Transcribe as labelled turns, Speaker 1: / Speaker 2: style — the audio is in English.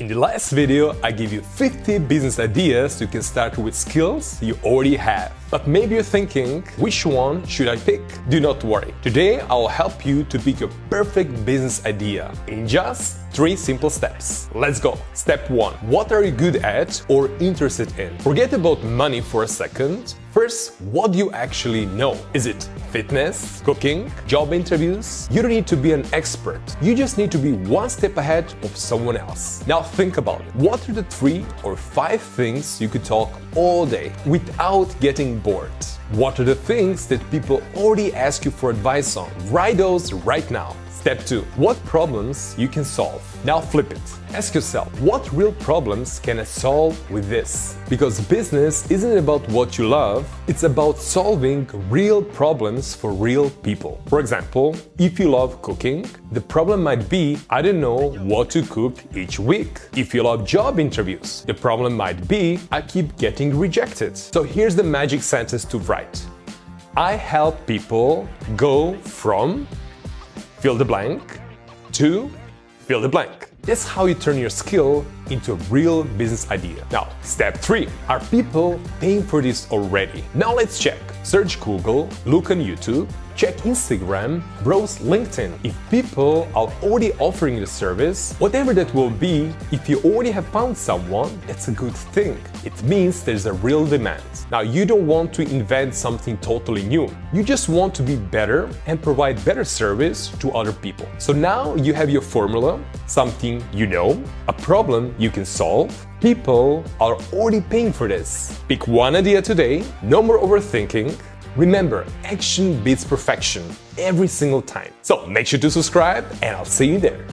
Speaker 1: In the last video, I gave you 50 business ideas you can start with skills you already have. But maybe you're thinking, which one should I pick? Do not worry. Today, I'll help you to pick your perfect business idea in just 3 simple steps. Let's go. Step 1. What are you good at or interested in? Forget about money for a second. First, what do you actually know? Is it fitness, cooking, job interviews? You don't need to be an expert. You just need to be one step ahead of someone else. Now think about it. What are the 3 or 5 things you could talk all day without getting bored? What are the things that people already ask you for advice on? Write those right now. Step 2. What problems you can solve? Now flip it. Ask yourself, what real problems can I solve with this? Because business isn't about what you love, it's about solving real problems for real people. For example, if you love cooking, the problem might be, I don't know what to cook each week. If you love job interviews, the problem might be, I keep getting rejected. So here's the magic sentence to write. I help people go from fill the blank to fill the blank. That's how you turn your skill into a real business idea. Now, step 3. Are people paying for this already? Now let's check. Search Google, look on YouTube, check Instagram, browse LinkedIn. If people are already offering the service, whatever that will be, if you already have found someone, that's a good thing. It means there's a real demand. Now, you don't want to invent something totally new. You just want to be better and provide better service to other people. So now you have your formula, something you know, a problem you can solve. People are already paying for this. Pick one idea today, no more overthinking. Remember, action beats perfection every single time. So make sure to subscribe and I'll see you there.